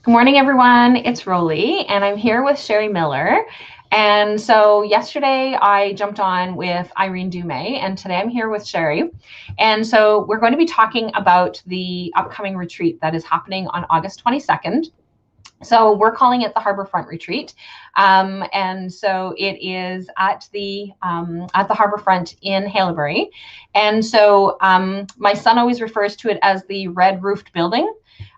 Good morning, everyone. It's Roly, and I'm here with Shari Miller. And so yesterday I jumped on with Irene Dumay, and today I'm here with Shari. And so we're going to be talking about the upcoming retreat that is happening on August 22nd. So we're calling it the Harborfront Retreat, and so it is at the Harborfront in Haileybury, and so my son always refers to it as the red roofed building.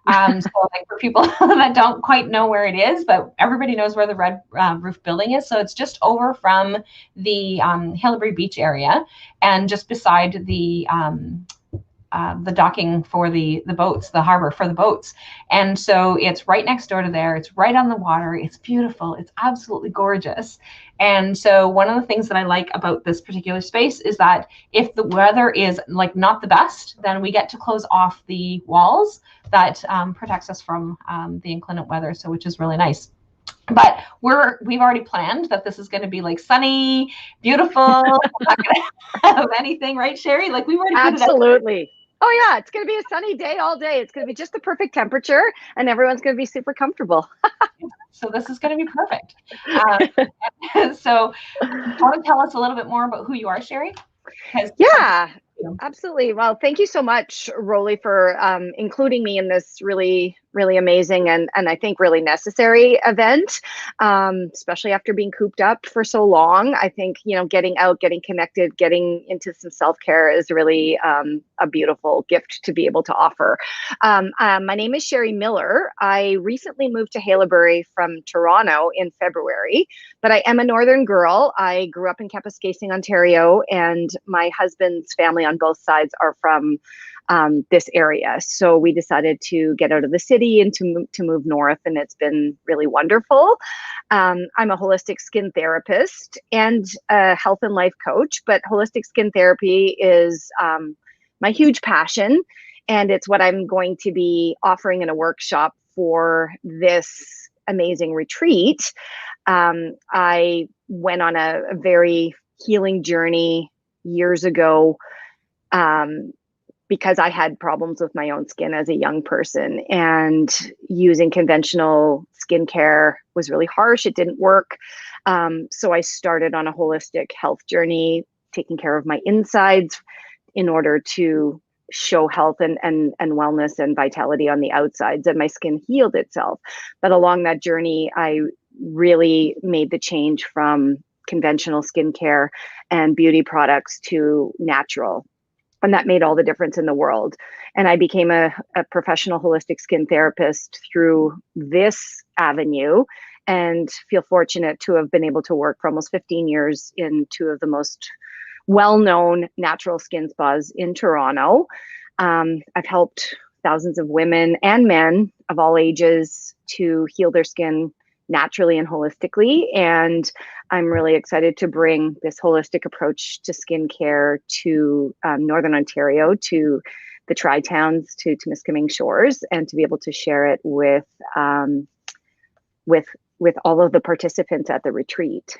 So like for people that don't quite know where it is, but everybody knows where the red roof building is. So it's just over from the Haileybury Beach area, and just beside the docking for the boats, the harbor for the boats. And so it's right next door to there. It's right on the water. It's beautiful. It's absolutely gorgeous. And so one of the things that I like about this particular space is that if the weather is like not the best, then we get to close off the walls that protects us from the inclement weather. So which is really nice. But we've already planned that this is going to be like sunny, beautiful. We're not going to have anything, right, Shari? Like we've already put it out. Absolutely. Oh yeah, it's going to be a sunny day all day. It's going to be just the perfect temperature, and everyone's going to be super comfortable. So this is going to be perfect. So, want to tell us a little bit more about who you are, Shari? Yeah. Absolutely. Well, thank you so much, Roly, for including me in this really, really amazing and I think really necessary event, especially after being cooped up for so long. I think, getting out, getting connected, getting into some self-care is really a beautiful gift to be able to offer. My name is Shari Miller. I recently moved to Haileybury from Toronto in February, but I am a Northern girl. I grew up in Kapuskasing, Ontario, and my husband's family on both sides are from this area. So we decided to get out of the city and to move north, and it's been really wonderful. I'm a holistic skin therapist and a health and life coach, but holistic skin therapy is my huge passion, and it's what I'm going to be offering in a workshop for this amazing retreat. I went on a very healing journey years ago because I had problems with my own skin as a young person, and using conventional skincare was really harsh. It didn't work. So I started on a holistic health journey, taking care of my insides in order to show health and wellness and vitality on the outsides, and my skin healed itself. But along that journey, I really made the change from conventional skincare and beauty products to natural. And that made all the difference in the world. And I became a professional holistic skin therapist through this avenue, and feel fortunate to have been able to work for almost 15 years in two of the most well-known natural skin spas in Toronto. I've helped thousands of women and men of all ages to heal their skin naturally and holistically. And I'm really excited to bring this holistic approach to skincare to Northern Ontario, to the Tri-Towns, to Timiskaming Shores, and to be able to share it with all of the participants at the retreat.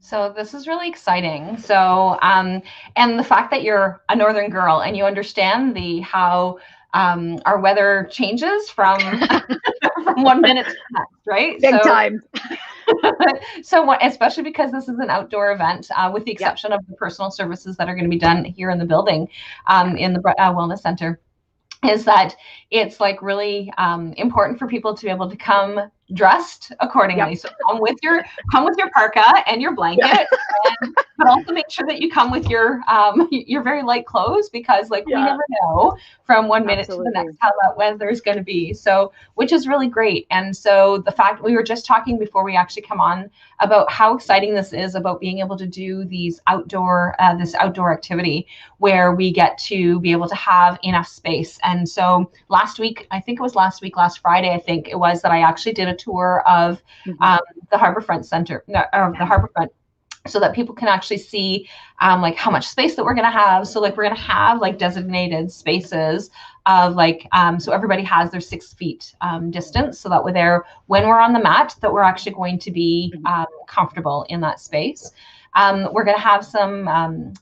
So this is really exciting. So, and the fact that you're a Northern girl and you understand how our weather changes from from 1 minute to the next, right? Big time. So especially because this is an outdoor event, with the exception of the personal services that are going to be done here in the building, in the Wellness Center, is that it's like really important for people to be able to come dressed accordingly. So come with your parka and your blanket, but also make sure that you come with your very light clothes, because we never know from 1 minute to the next how that weather is going to be. So, which is really great. And so the fact we were just talking before we actually come on about how exciting this is about being able to do these this outdoor activity where we get to be able to have enough space. And so last Friday, I think it was, that I actually did a tour of the Harborfront Center, the Harborfront, so that people can actually see like how much space that we're going to have. So like we're going to have like designated spaces of so everybody has their 6 feet distance, so that when we're on the mat, that we're actually going to be comfortable in that space. We're going to have some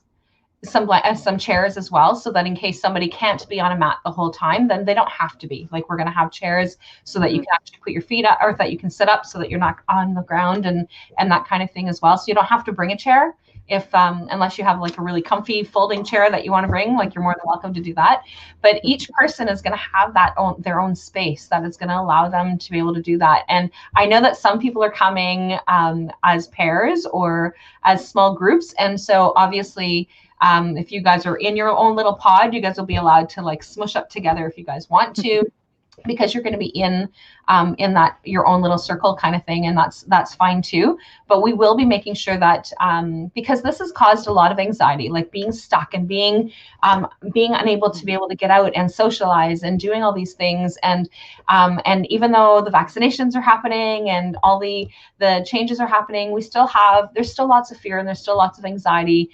some chairs as well, so that in case somebody can't be on a mat the whole time, then they don't have to be. Like, we're going to have chairs so that you can actually put your feet up, or that you can sit up so that you're not on the ground, and that kind of thing as well. So you don't have to bring a chair if unless you have like a really comfy folding chair that you want to bring, like, you're more than welcome to do that. But each person is going to have their own space that is going to allow them to be able to do that. And I know that some people are coming as pairs or as small groups, and so obviously, if you guys are in your own little pod, you guys will be allowed to like smush up together if you guys want to, because you're going to be in that your own little circle kind of thing, and that's fine too. But we will be making sure that because this has caused a lot of anxiety, like being stuck and being unable to be able to get out and socialize and doing all these things, and even though the vaccinations are happening and all the changes are happening, there's still lots of fear and there's still lots of anxiety.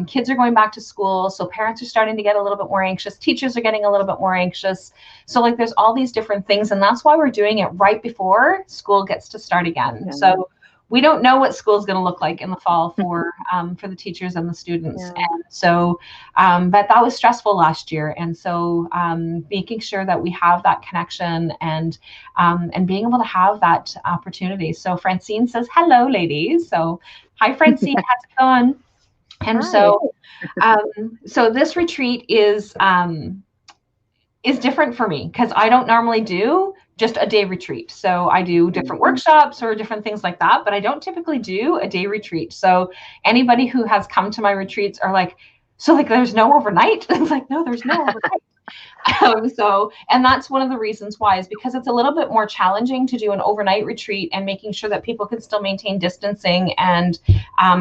Kids are going back to school, so parents are starting to get a little bit more anxious. Teachers are getting a little bit more anxious. So like, there's all these different things, and that's why we're doing it right before school gets to start again. Yeah. So we don't know what school is going to look like in the fall for the teachers and the students. Yeah. And so, but that was stressful last year. And so making sure that we have that connection and being able to have that opportunity. So Francine says, hello, ladies. So hi, Francine, how's it going? And hi. So this retreat is different for me, because I don't normally do just a day retreat. So I do different workshops or different things like that, but I don't typically do a day retreat. So anybody who has come to my retreats are like, so like, there's no overnight? It's like, no, there's no overnight. And that's one of the reasons why, is because it's a little bit more challenging to do an overnight retreat and making sure that people can still maintain distancing, and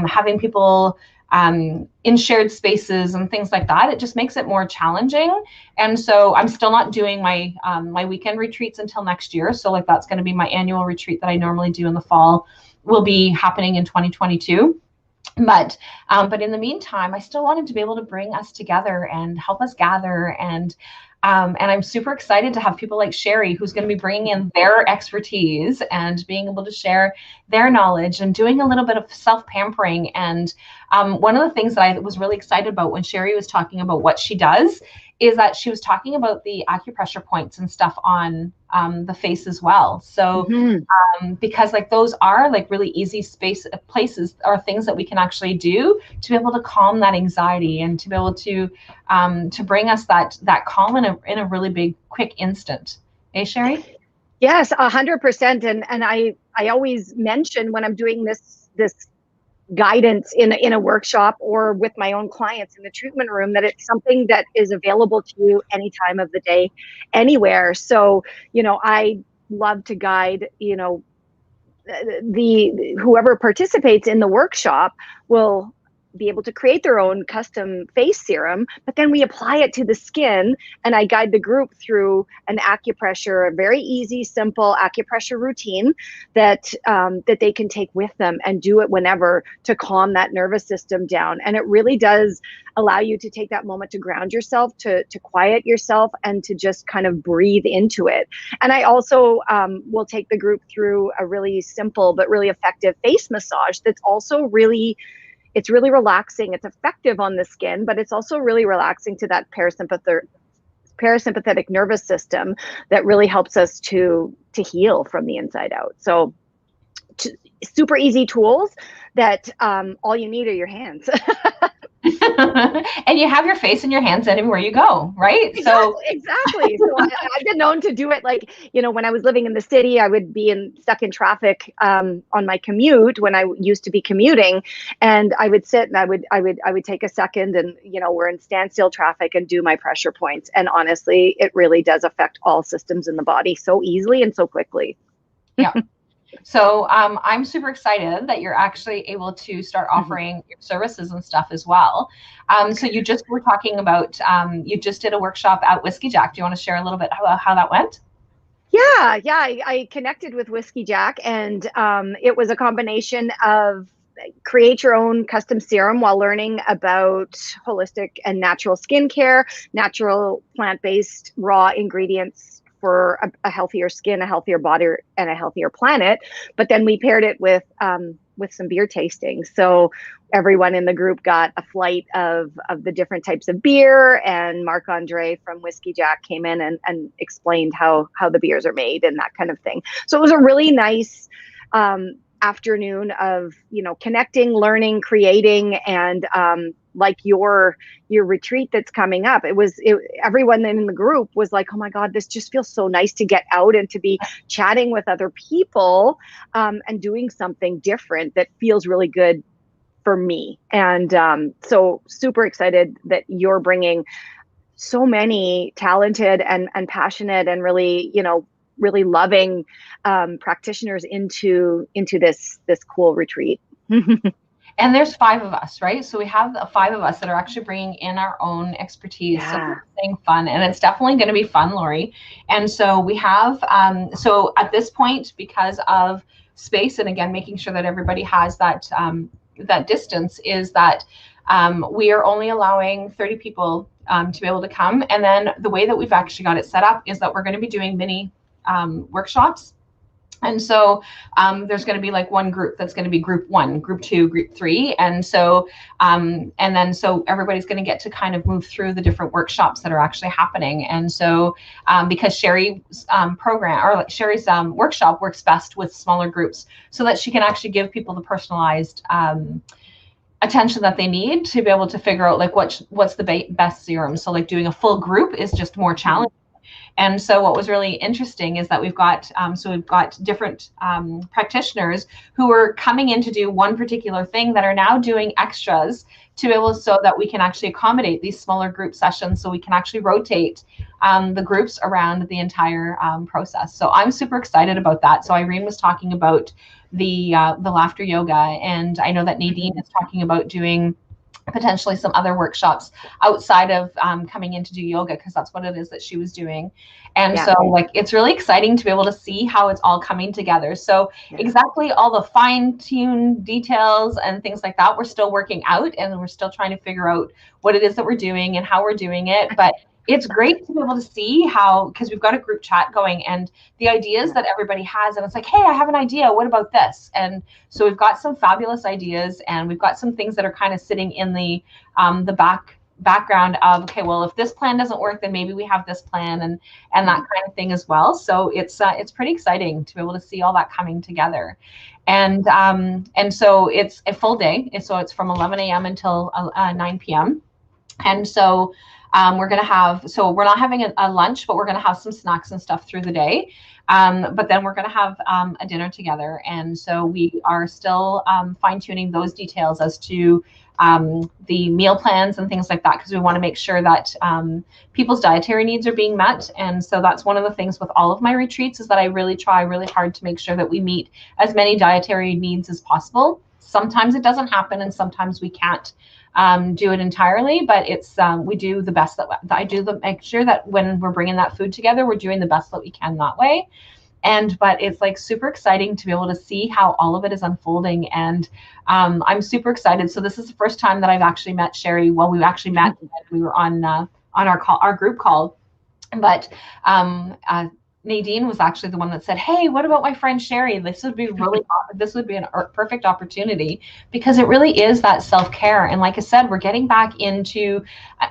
having people in shared spaces and things like that. It just makes it more challenging. And so I'm still not doing my my weekend retreats until next year. So like, that's going to be my annual retreat that I normally do in the fall, will be happening in 2022. But in the meantime, I still wanted to be able to bring us together and help us gather. And I'm super excited to have people like Shari, who's going to be bringing in their expertise and being able to share their knowledge and doing a little bit of self-pampering. And one of the things that I was really excited about when Shari was talking about what she does is that she was talking about the acupressure points and stuff on the face as well. So because like, those are like really easy places or things that we can actually do to be able to calm that anxiety and to be able to bring us that calm in a really big, quick instant. Hey, Shari? Yes, 100%. And I always mention when I'm doing this guidance in a workshop or with my own clients in the treatment room, that it's something that is available to you any time of the day, anywhere. So, I love to guide, whoever participates in the workshop will be able to create their own custom face serum, but then we apply it to the skin, and I guide the group through an acupressure, a very easy, simple acupressure routine that they can take with them and do it whenever, to calm that nervous system down. And it really does allow you to take that moment to ground yourself, to quiet yourself, and to just kind of breathe into it. And I also will take the group through a really simple but really effective face massage that's also really, it's really relaxing. It's effective on the skin, but it's also really relaxing to that parasympathetic nervous system that really helps us to heal from the inside out. So super easy tools that all you need are your hands. And you have your face and your hands anywhere you go, right? Exactly. So I've been known to do it, like, when I was living in the city, I would be stuck in traffic on my commute when I used to be commuting, and I would sit and I would take a second, and we're in standstill traffic, and do my pressure points. And honestly, it really does affect all systems in the body so easily and so quickly. Yeah. So I'm super excited that you're actually able to start offering your services and stuff as well. So you just were talking about, you just did a workshop at Whiskey Jack. Do you want to share a little bit about how that went? Yeah. I connected with Whiskey Jack, and it was a combination of create your own custom serum while learning about holistic and natural skincare, natural plant-based raw ingredients for a healthier skin, a healthier body, and a healthier planet. But then we paired it with with some beer tasting. So everyone in the group got a flight of the different types of beer, and Marc Andre from Whiskey Jack came in and explained how the beers are made and that kind of thing. So it was a really nice afternoon of, you know, connecting, learning, creating, and like your retreat that's coming up. Everyone in the group was like, oh my God, this just feels so nice to get out and to be chatting with other people and doing something different that feels really good for me. And so super excited that you're bringing so many talented and passionate and really, you know, really loving practitioners into this cool retreat. And there's 5 of us, right? So we have the 5 of us that are actually bringing in our own expertise. Yeah. So it's staying fun, and it's definitely going to be fun, Lori. And so we have, so at this point, because of space, and again, making sure that everybody has that, that distance, is that we are only allowing 30 people to be able to come. And then the way that we've actually got it set up is that we're going to be doing mini workshops. And so there's going to be like one group that's going to be group 1, group 2, group 3. And so and then so everybody's going to get to kind of move through the different workshops that are actually happening. And so because Shari's program, or like Shari's workshop, works best with smaller groups, so that she can actually give people the personalized attention that they need to be able to figure out like what's the best serum. So like doing a full group is just more challenging. And so what was really interesting is that we've got different practitioners who are coming in to do one particular thing that are now doing extras to be able, so that we can actually accommodate these smaller group sessions, so we can actually rotate the groups around the entire process. So I'm super excited about that. So Irene was talking about the laughter yoga, and I know that Nadine is talking about doing potentially some other workshops outside of coming in to do yoga, because that's what it is that she was doing. And so like it's really exciting to be able to see how it's all coming together. So exactly all the fine-tuned details and things like that, we're still working out, and we're still trying to figure out what it is that we're doing and how we're doing it. But it's great to be able to see how, because we've got a group chat going, and the ideas that everybody has, and it's like, hey, I have an idea, what about this? And so we've got some fabulous ideas, and we've got some things that are kind of sitting in the background of, okay, well, if this plan doesn't work, then maybe we have this plan, and that kind of thing as well. So it's pretty exciting to be able to see all that coming together. And so it's a full day. So it's from 11 a.m. until 9 p.m. And so we're going to have, so we're not having a lunch, but we're going to have some snacks and stuff through the day. But then we're going to have a dinner together. And so we are still fine tuning those details as to the meal plans and things like that, because we want to make sure that people's dietary needs are being met. And so that's one of the things with all of my retreats, is that I really try really hard to make sure that we meet as many dietary needs as possible. Sometimes it doesn't happen, and sometimes we can't do it entirely, but it's we do the best that I do. Make sure that when we're bringing that food together, we're doing the best that we can that way. But it's like super exciting to be able to see how all of it is unfolding, and I'm super excited. So this is the first time that I've actually met Shari. Well, we actually met when we were on our group call, but Nadine was actually the one that said, hey, what about my friend Shari? This would be an perfect opportunity, because it really is that self-care. And like I said, we're getting back into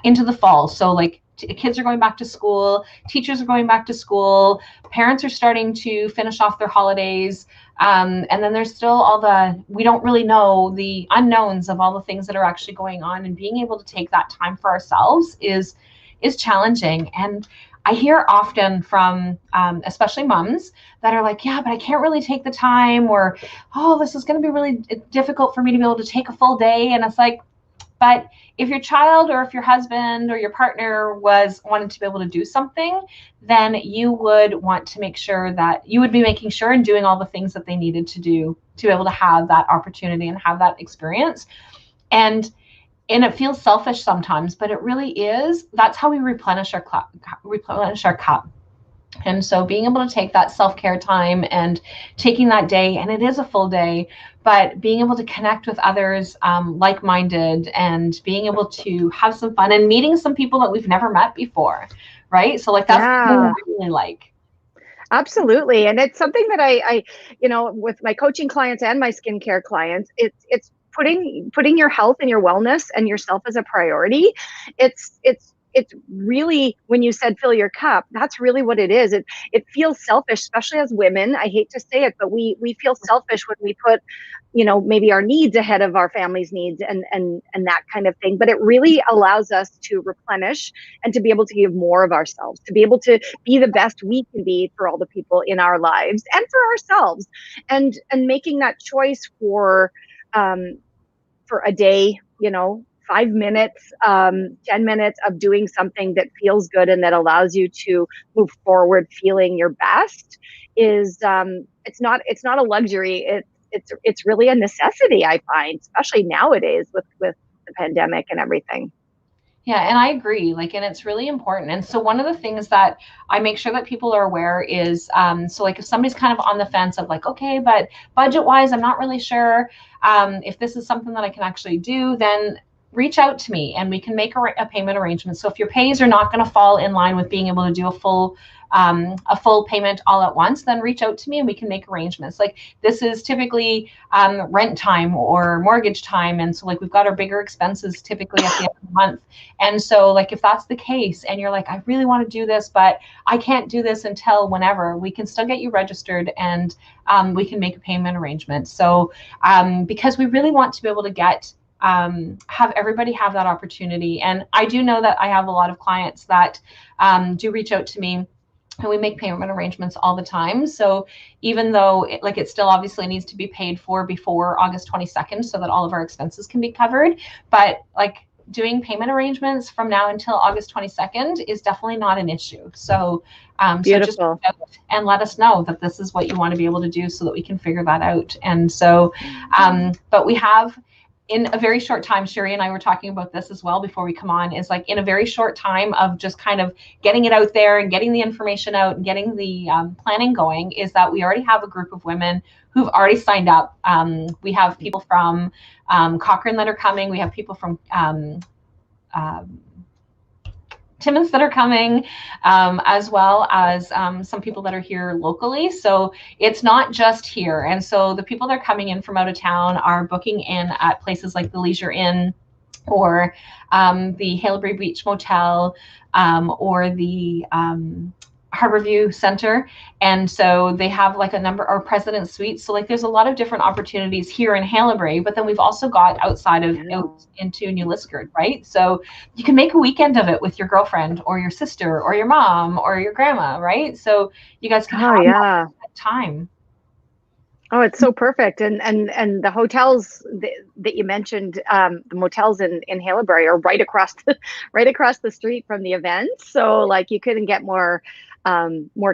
the fall. So like kids are going back to school, teachers are going back to school, parents are starting to finish off their holidays. And then there's still we don't really know the unknowns of all the things that are actually going on, and being able to take that time for ourselves is challenging. And I hear often from especially moms that are like, yeah, but I can't really take the time, or, oh, this is going to be really difficult for me to be able to take a full day. And it's like, but if your child, or if your husband or your partner wanted to be able to do something, then you would want to make sure that you would be making sure and doing all the things that they needed to do to be able to have that opportunity and have that experience. And it feels selfish sometimes, but it really is. That's how we replenish our cup. And so being able to take that self-care time and taking that day, and it is a full day, but being able to connect with others like-minded, and being able to have some fun and meeting some people that we've never met before, right? So like that's what I really like. Absolutely. And it's something that with my coaching clients and my skincare clients, it's putting your health and your wellness and yourself as a priority. It's really, when you said fill your cup, that's really what it is. It feels selfish, especially as women. I hate to say it, but we feel selfish when we put, maybe our needs ahead of our family's needs and that kind of thing. But it really allows us to replenish and to be able to give more of ourselves, to be able to be the best we can be for all the people in our lives and for ourselves, and making that choice for a day, 5 minutes, 10 minutes of doing something that feels good and that allows you to move forward feeling your best is it's not a luxury. It's really a necessity, I find, especially nowadays with the pandemic and everything. Yeah, and I agree. Like, and it's really important. And so one of the things that I make sure that people are aware is, so like if somebody's kind of on the fence of like, okay, but budget wise, I'm not really sure if this is something that I can actually do, then reach out to me and we can make a payment arrangement. So if your pays are not going to fall in line with being able to do a full payment all at once, then reach out to me and we can make arrangements. Like this is typically rent time or mortgage time. And so like we've got our bigger expenses typically at the end of the month. And so like if that's the case and you're like, I really want to do this, but I can't do this until whenever, we can still get you registered and we can make a payment arrangement. So because we really want to be able to have everybody have that opportunity. And I do know that I have a lot of clients that do reach out to me, and we make payment arrangements all the time. So even though it still obviously needs to be paid for before August 22nd so that all of our expenses can be covered, but like doing payment arrangements from now until August 22nd is definitely not an issue. So so just and let us know that this is what you want to be able to do so that we can figure that out. And so but we have, in a very short time, Shari and I were talking about this as well before we come on, is like in a very short time of just kind of getting it out there and getting the information out and getting the planning going, is that we already have a group of women who've already signed up. We have people from Cochrane that are coming. We have people from Timmins that are coming, as well as some people that are here locally. So it's not just here. And so the people that are coming in from out of town are booking in at places like the Leisure Inn or the Haileybury Beach Motel or the Harborview Center. And so they have like a number, or President Suites. So like there's a lot of different opportunities here in Haileybury, but then we've also got outside of out into New Liskeard, right? So you can make a weekend of it with your girlfriend or your sister or your mom or your grandma, right? So you guys can have that time. Oh, it's so perfect. And the hotels that you mentioned, the motels in Haileybury are right across the street from the event. So like you couldn't get more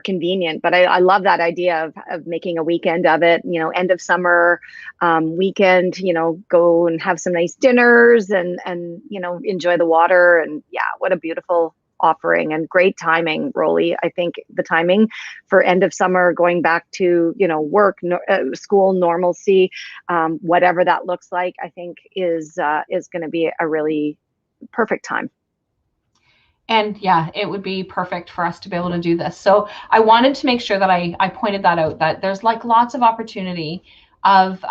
convenient. But I love that idea of making a weekend of it, end of summer weekend, go and have some nice dinners and enjoy the water. And yeah, what a beautiful offering and great timing, Rolly. I think the timing for end of summer, going back to, work, school, normalcy, whatever that looks like, I think is going to be a really perfect time. And yeah, it would be perfect for us to be able to do this. So I wanted to make sure that I pointed that out, that there's like lots of opportunity of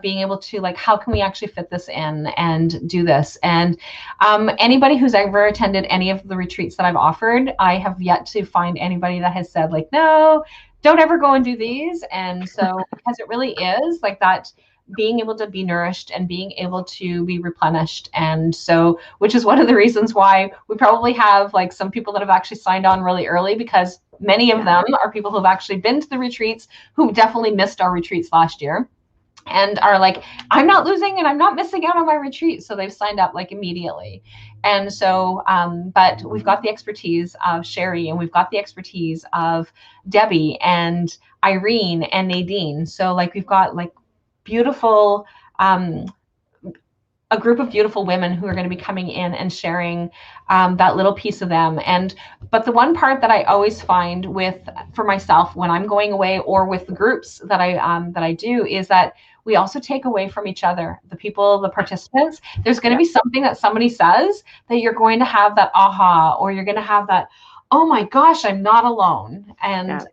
being able to like, how can we actually fit this in and do this? And anybody who's ever attended any of the retreats that I've offered, I have yet to find anybody that has said like, no, don't ever go and do these. And so because it really is like that, being able to be nourished and being able to be replenished. And so, which is one of the reasons why we probably have like some people that have actually signed on really early, because many of them are people who have actually been to the retreats, who definitely missed our retreats last year and are like, I'm not losing and I'm not missing out on my retreat. So they've signed up like immediately. And so, but we've got the expertise of Shari, and we've got the expertise of Debbie and Irene and Nadine. So like we've got like beautiful, a group of beautiful women who are going to be coming in and sharing that little piece of them. But the one part that I always find for myself when I'm going away or with the groups that I do is that we also take away from each other, the participants. There's going to be something that somebody says that you're going to have that aha, or you're going to have that, oh my gosh, I'm not alone. And Yeah.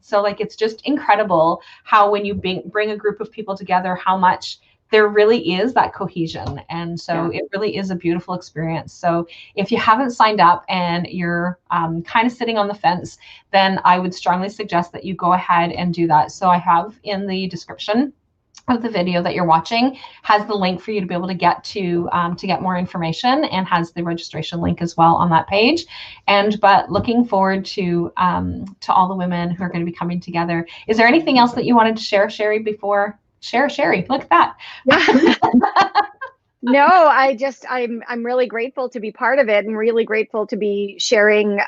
so like, it's just incredible how when you bring a group of people together, how much there really is that cohesion. And so it really is a beautiful experience. So if you haven't signed up and you're kind of sitting on the fence, then I would strongly suggest that you go ahead and do that. So I have in the description of the video that you're watching has the link for you to be able to get more information, and has the registration link as well on that page. But looking forward to all the women who are going to be coming together. Is there anything else that you wanted to share, Shari, before? Shari, look at that. Yeah. No, I'm really grateful to be part of it, and really grateful to be sharing,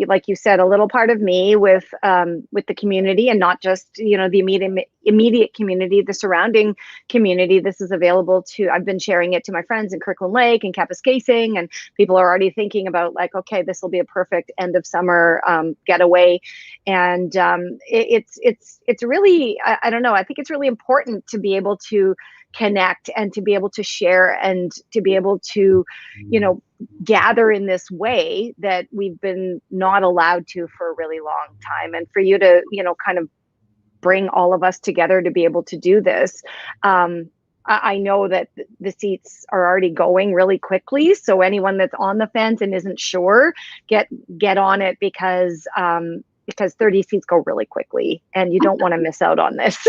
like you said, a little part of me with the community, and not just, the immediate community, the surrounding community. This is available to, I've been sharing it to my friends in Kirkland Lake and Kapuskasing, and people are already thinking about, like, okay, this will be a perfect end of summer getaway. And it's really, I don't know, I think it's really important to be able to connect, and to be able to share, and to be able to, gather in this way that we've been not allowed to for a really long time. And for you to, kind of bring all of us together to be able to do this. I know that the seats are already going really quickly. So anyone that's on the fence and isn't sure, get on it, because 30 seats go really quickly, and you don't want to miss out on this.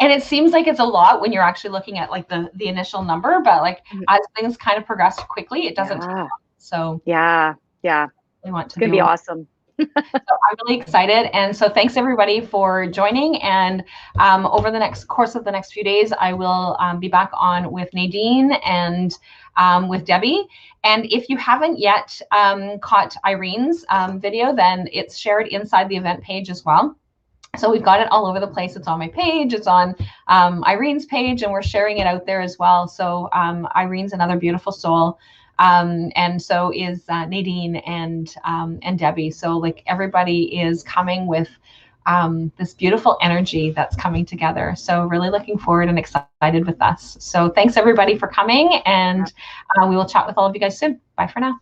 And it seems like it's a lot when you're actually looking at like the initial number, but like as things kind of progress quickly, it doesn't take long. So yeah, we want to it's gonna be awesome. So I'm really excited. And so thanks everybody for joining. And over the course of the next few days, I will be back on with Nadine and with Debbie. And if you haven't yet caught Irene's video, then it's shared inside the event page as well. So we've got it all over the place. It's on my page, it's on Irene's page, and we're sharing it out there as well. So Irene's another beautiful soul. And so is Nadine and Debbie. So like, everybody is coming with this beautiful energy that's coming together. So really looking forward and excited with us. So thanks everybody for coming, and we will chat with all of you guys soon. Bye for now.